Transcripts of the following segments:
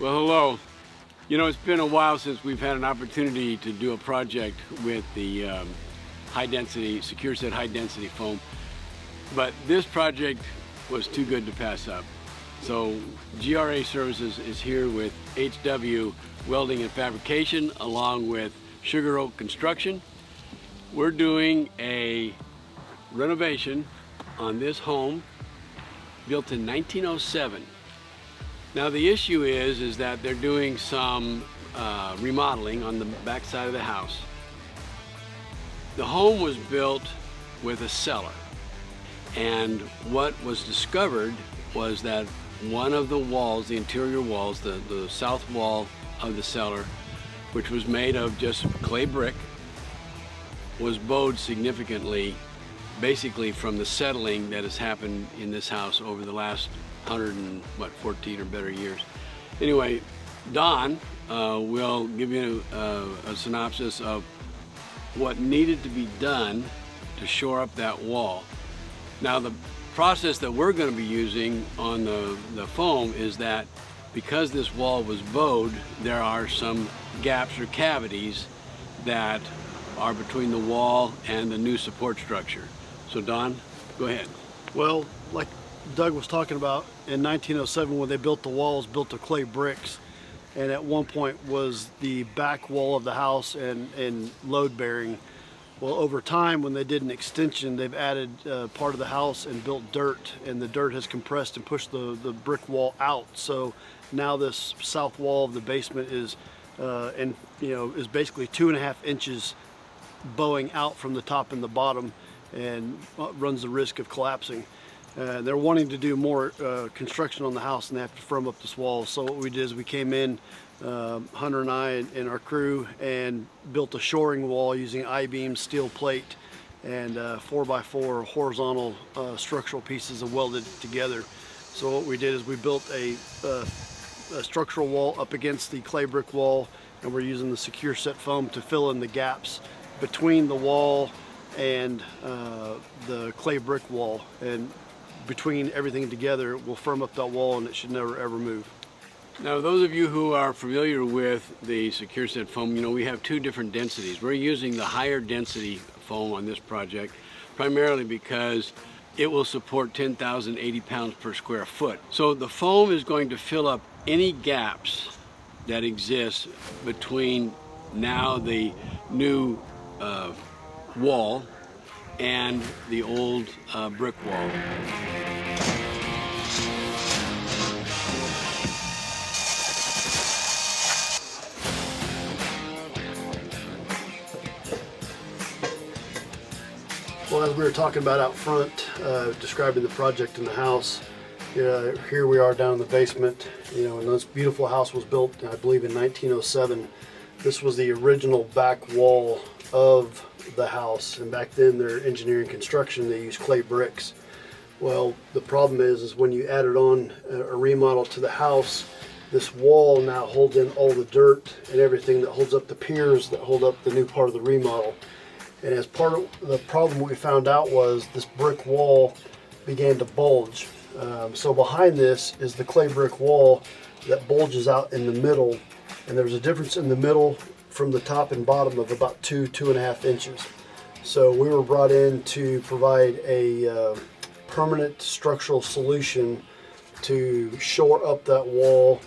Well, hello. You know, it's been a while since we've had an opportunity to do a project with the high-density, secure set high-density foam, but this project was too good to pass up. So GRA Services is here with HW Welding and Fabrication along with Sugar Oak Construction. We're doing a renovation on this home built in 1907. Now the issue is that they're doing some remodeling on the back side of the house. The home was built with a cellar, and what was discovered was that one of the walls, the interior walls, the south wall of the cellar, which was made of just clay brick, was bowed significantly, basically from the settling that has happened in this house over the last 114 or better years. Anyway, Don will give you a synopsis of what needed to be done to shore up that wall. Now the process that we're going to be using on the foam is that because this wall was bowed, there are some gaps or cavities that are between the wall and the new support structure. So Don, go ahead. Well, like Doug was talking about, in 1907 when they built the walls, built of clay bricks, and at one point was the back wall of the house and load bearing. Well, over time when they did an extension, they've added part of the house and built dirt, and the dirt has compressed and pushed the brick wall out. So now this south wall of the basement is is basically 2.5 inches bowing out from the top and the bottom, and runs the risk of collapsing. They're wanting to do more construction on the house, and they have to firm up this wall. So what we did is we came in, Hunter and I and our crew, and built a shoring wall using I-beam steel plate and 4x4 horizontal structural pieces and welded together. So what we did is we built a structural wall up against the clay brick wall, and we're using the secure set foam to fill in the gaps between the wall and the clay brick wall, and between everything together will firm up that wall, and it should never ever move. Now those of you who are familiar with the secure set foam, you know we have two different densities. We're using the higher density foam on this project primarily because it will support 10,080 pounds per square foot. So the foam is going to fill up any gaps that exist between now the new wall and the old brick wall. Well, as we were talking about out front, describing the project in the house, here we are down in the basement. And this beautiful house was built, I believe, in 1907. This was the original back wall of the house, and back then their engineering construction, they used clay bricks. Well, the problem is when you added on a remodel to the house, this wall now holds in all the dirt and everything that holds up the piers that hold up the new part of the remodel. And as part of the problem we found out was this brick wall began to bulge. So behind this is the clay brick wall that bulges out in the middle, and there's a difference in the middle from the top and bottom of about 2.5 inches. So we were brought in to provide a permanent structural solution to shore up that wall,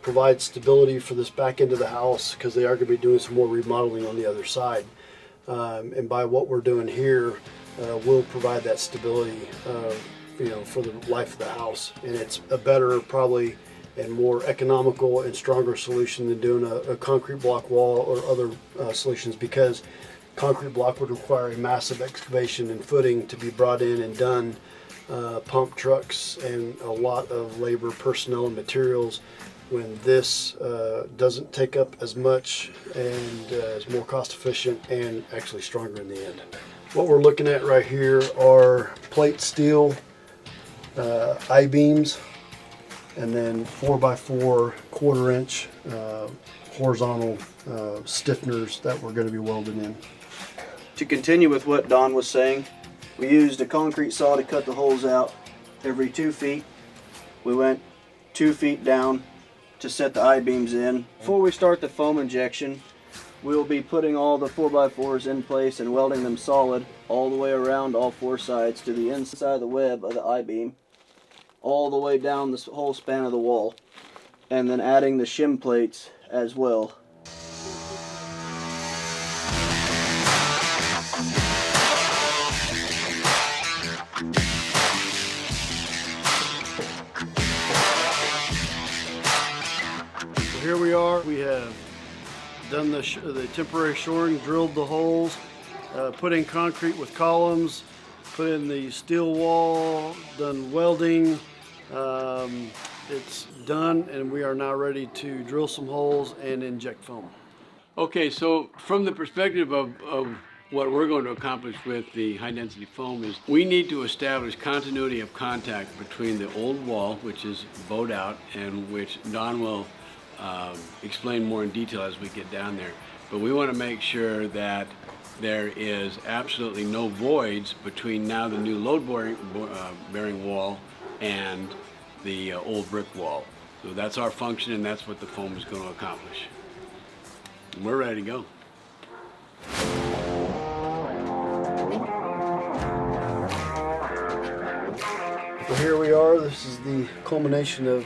provide stability for this back end of the house, because they are going to be doing some more remodeling on the other side. And by what we're doing here, we'll provide that stability for the life of the house. And it's a better, probably, and more economical and stronger solution than doing a concrete block wall or other solutions, because concrete block would require a massive excavation and footing to be brought in and done, pump trucks and a lot of labor, personnel, and materials, when this doesn't take up as much and is more cost efficient and actually stronger in the end. What we're looking at right here are plate steel I-beams, and then 4x4 1/4 inch horizontal stiffeners that we're going to be welding in. To continue with what Don was saying, we used a concrete saw to cut the holes out every 2 feet. We went 2 feet down to set the I-beams in. Before we start the foam injection, we'll be putting all the 4x4s in place and welding them solid all the way around all four sides to the inside of the web of the I-beam, all the way down this whole span of the wall, and then adding the shim plates as well. Here we are. We have done the temporary shoring, drilled the holes, put in concrete with columns, put in the steel wall, done welding. It's done, and we are now ready to drill some holes and inject foam. Okay, so from the perspective of what we're going to accomplish with the high density foam is we need to establish continuity of contact between the old wall, which is bowed out, and which Don will explain more in detail as we get down there. But we want to make sure that there is absolutely no voids between now the new load-bearing wall and the old brick wall. So that's our function, and that's what the foam is going to accomplish. We're ready to go. Well, here we are. This is the culmination of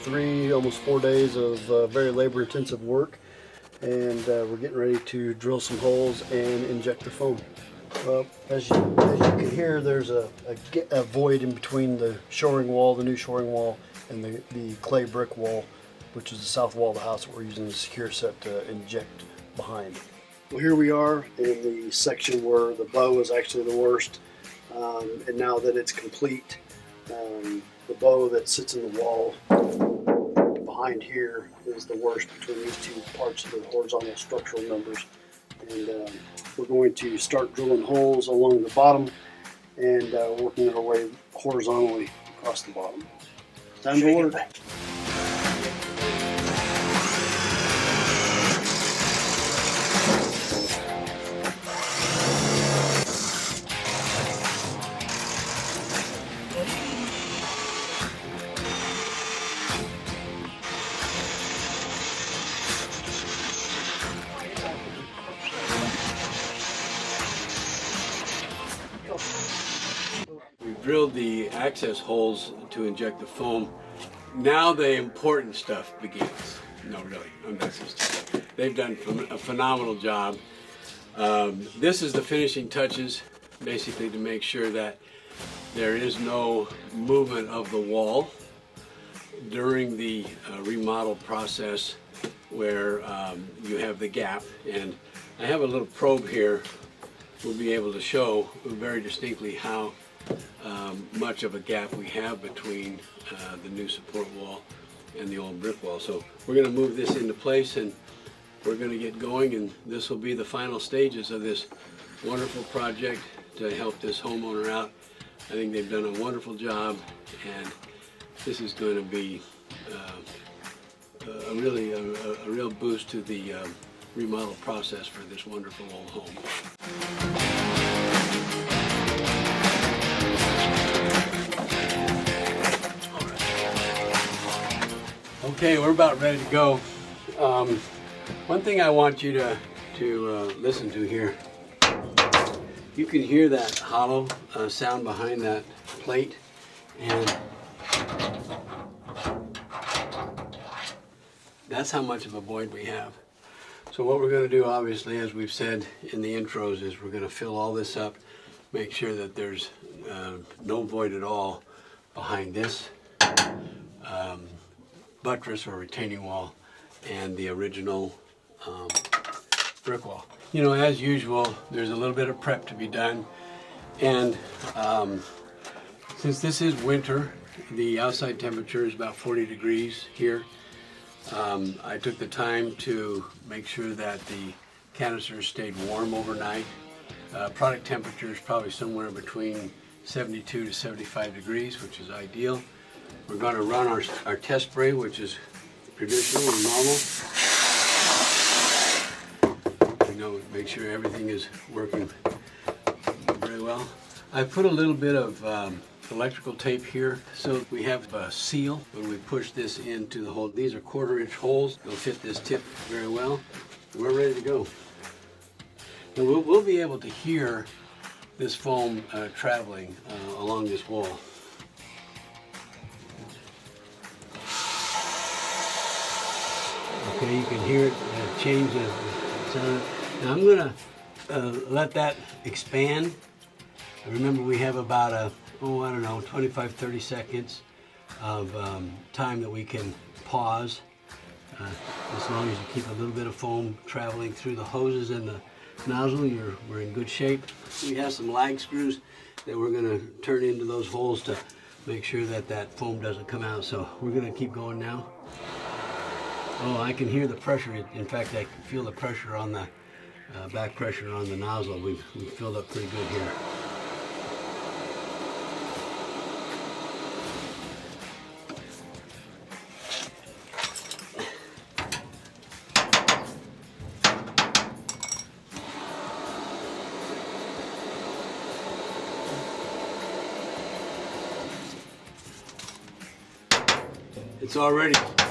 3, almost 4 days of very labor-intensive work, and we're getting ready to drill some holes and inject the foam. Well, as you can hear, there's a void in between the shoring wall, the new shoring wall, and the clay brick wall, which is the south wall of the house that we're using the secure set to inject behind. Well, here we are in the section where the bow is actually the worst, and now that it's complete, the bow that sits in the wall behind here is the worst between these two parts of the horizontal structural members. And we're going to start drilling holes along the bottom and working our way horizontally across the bottom. Time to work. We've drilled the access holes to inject the foam. Now the important stuff begins. No, really, that's just, they've done a phenomenal job. This is the finishing touches, basically to make sure that there is no movement of the wall during the remodel process where you have the gap. And I have a little probe here. We'll be able to show very distinctly how much of a gap we have between the new support wall and the old brick wall. So we're going to move this into place, and we're going to get going, and this will be the final stages of this wonderful project to help this homeowner out. I think they've done a wonderful job, and this is going to be a real boost to the remodel process for this wonderful old home. Okay, we're about ready to go. One thing I want you to listen to here, you can hear that hollow sound behind that plate, and that's how much of a void we have. So what we're going to do, obviously, as we've said in the intros, is we're going to fill all this up, make sure that there's no void at all behind this buttress or retaining wall and the original brick wall. You know, as usual, there's a little bit of prep to be done, and since this is winter, the outside temperature is about 40 degrees here. I took the time to make sure that the canisters stayed warm overnight. Product temperature is probably somewhere between 72 to 75 degrees, which is ideal. We're going to run our test spray, which is traditional and normal. You know, make sure everything is working very well. I put a little bit of electrical tape here. So we have a seal when we push this into the hole. These are 1/4-inch holes. They'll fit this tip very well. We're ready to go. Now we'll be able to hear this foam traveling along this wall. Okay, you can hear it change the sound. Now I'm gonna let that expand. Remember, we have about I don't know, 25, 30 seconds of time that we can pause. As long as you keep a little bit of foam traveling through the hoses and the nozzle, we're in good shape. We have some lag screws that we're going to turn into those holes to make sure that that foam doesn't come out. So we're going to keep going now. Oh, I can hear the pressure. In fact, I can feel the pressure on the back pressure on the nozzle. We've filled up pretty good here.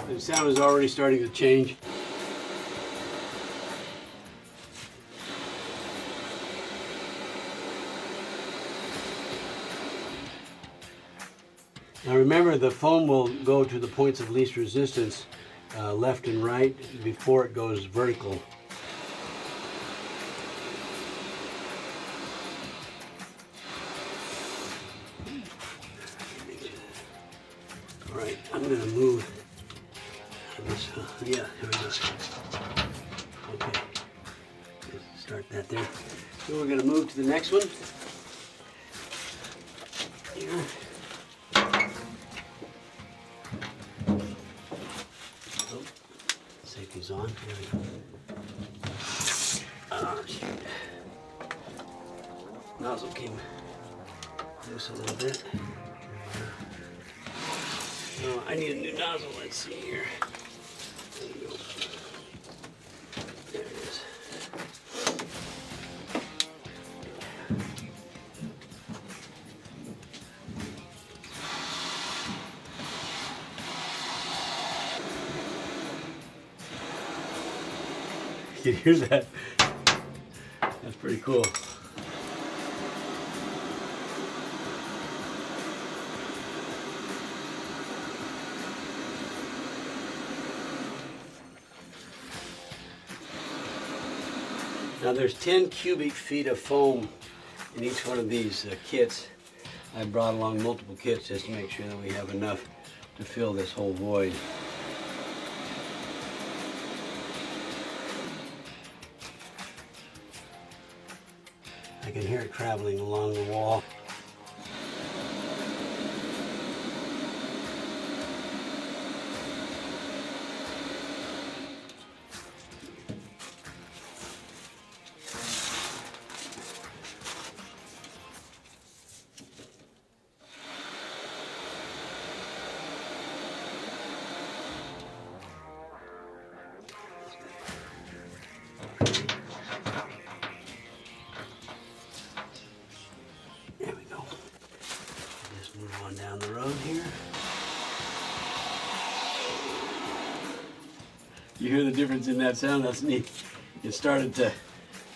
The sound is already starting to change. Now remember, the foam will go to the points of least resistance, left and right, before it goes vertical. All right, I'm going to move this. Yeah, here we go. Okay, let's start that there. So we're going to move to the next one. Here. Oh, safety's on. Here we go. Oh, shoot. Nozzle came loose a little bit. Oh, I need a new nozzle. Let's see here. There we go. There it is. You can hear that? That's pretty cool. Now there's 10 cubic feet of foam in each one of these kits. I brought along multiple kits just to make sure that we have enough to fill this whole void. I can hear it traveling along the wall. There we go. Just move on down the road here. You hear the difference in that sound? That's neat. It started to,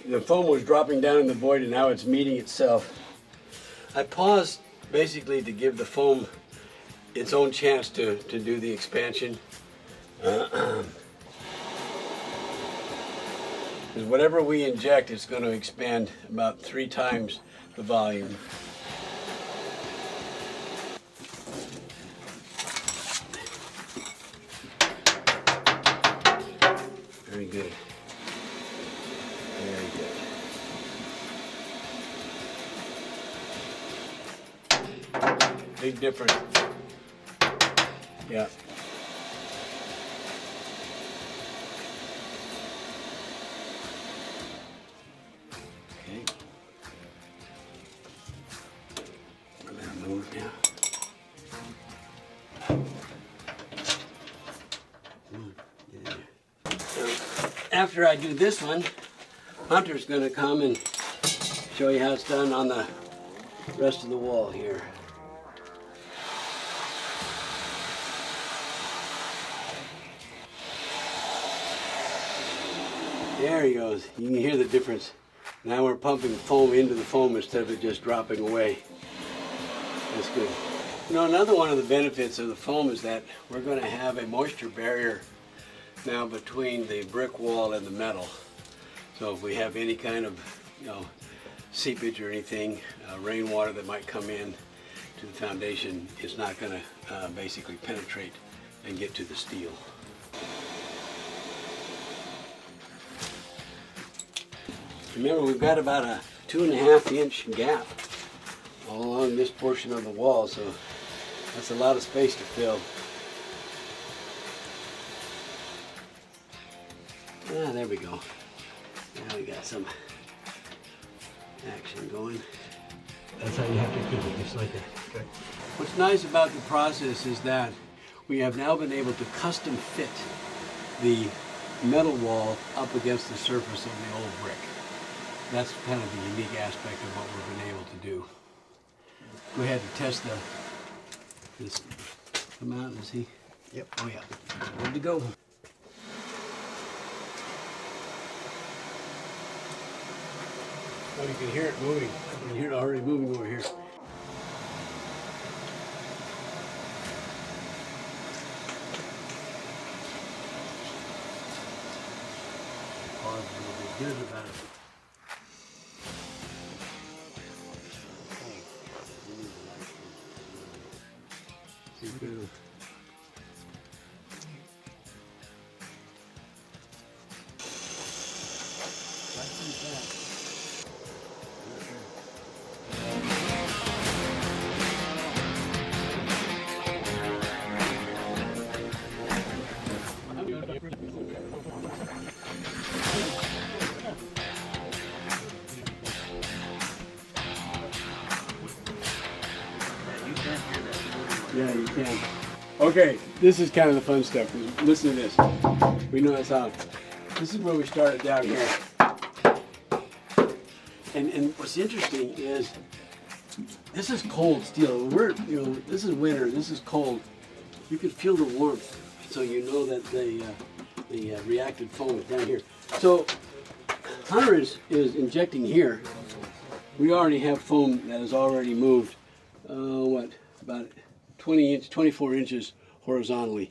the foam was dropping down in the void and now it's meeting itself. I paused basically to give the foam its own chance to do the expansion. Because whatever we inject, it's going to expand about 3 times the volume. Very good. Very good. Big difference. Yeah. Okay. I'm gonna move now. After I do this one, Hunter's going to come and show you how it's done on the rest of the wall here. There he goes. You can hear the difference. Now we're pumping foam into the foam instead of it just dropping away. That's good. You know, another one of the benefits of the foam is that we're going to have a moisture barrier now between the brick wall and the metal. So if we have any kind of, you know, seepage or anything, rainwater that might come in to the foundation, it's not going to basically penetrate and get to the steel. Remember, we've got about a 2.5 inch gap all along this portion of the wall, so that's a lot of space to fill. Ah, there we go. Now we got some action going. That's how you have to keep it, just like that. Okay. What's nice about the process is that we have now been able to custom fit the metal wall up against the surface of the old brick. That's kind of the unique aspect of what we've been able to do. Go ahead and test this come out and see. Yep. Oh yeah. Good to go. Oh, you can hear it moving. You can hear it already moving over here. Pause a little bit. Good about it. Good. Yeah, you can. Okay, this is kind of the fun stuff. Listen to this. We know that's how. This is where we started down here. And what's interesting is this is cold steel. This is winter. This is cold. You can feel the warmth, so you know that the reacted foam is down here. So Hunter is injecting here. We already have foam that is already moved. About 24 inches horizontally,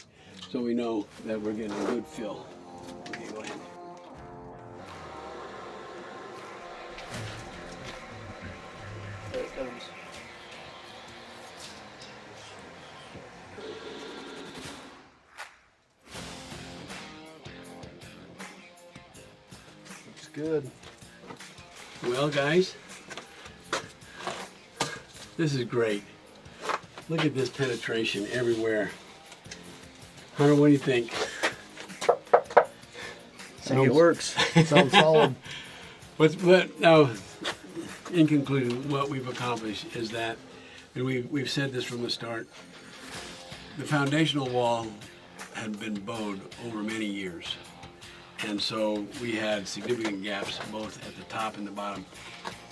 so we know that we're getting a good fill. Okay, go ahead. There it comes. Looks good. Well, guys, this is great. Look at this penetration everywhere. Hunter, what do you think? It works. Sounds solid. But now, in conclusion, what we've accomplished is that, and we've said this from the start, the foundational wall had been bowed over many years. And so we had significant gaps both at the top and the bottom.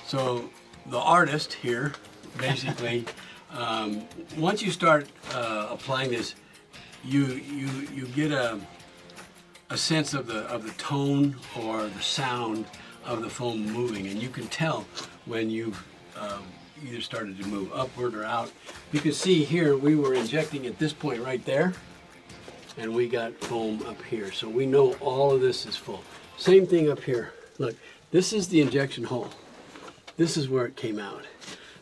So the artist here, basically, once you start applying this, you get a sense of the tone or the sound of the foam moving, and you can tell when you've either started to move upward or out. You can see here we were injecting at this point right there, and we got foam up here, so we know all of this is full. Same thing up here. Look, this is the injection hole. This is where it came out.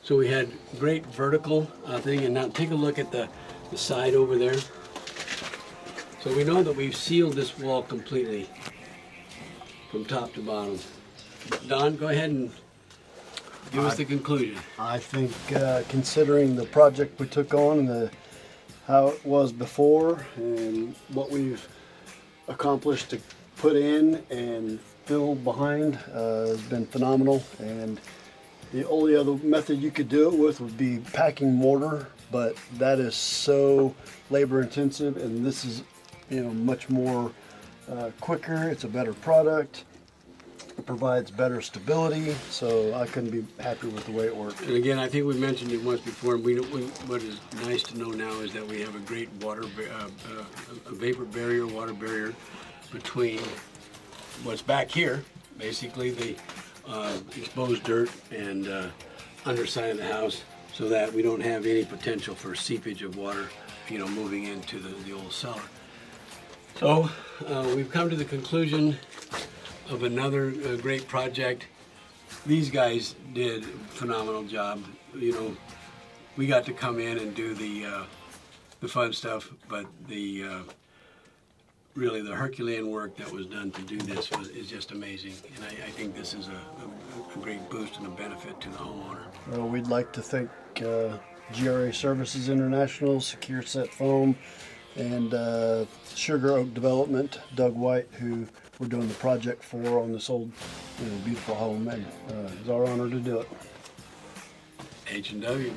So we had great vertical thing, and now take a look at the side over there. So we know that we've sealed this wall completely from top to bottom. Don, go ahead and give us the conclusion. I think considering the project we took on and how it was before and what we've accomplished to put in and fill behind has been phenomenal. And the only other method you could do it with would be packing mortar, but that is so labor intensive, and this is, much more quicker. It's a better product. It provides better stability, so I couldn't be happier with the way it worked. And again, I think we mentioned it once before. What is nice to know now is that we have a great vapor barrier, water barrier between what's back here, basically the exposed dirt and underside of the house, so that we don't have any potential for seepage of water, moving into the old cellar. So we've come to the conclusion of another great project. These guys did a phenomenal job. We got to come in and do the fun stuff, but really the Herculean work that was done to do this is just amazing. And I think this is a great boost and a benefit to the homeowner. Well, we'd like to thank GRA Services International, Secure Set Foam, and Sugar Oak Development, Doug White, who we're doing the project for on this old, beautiful home, and it's our honor to do it. H&W.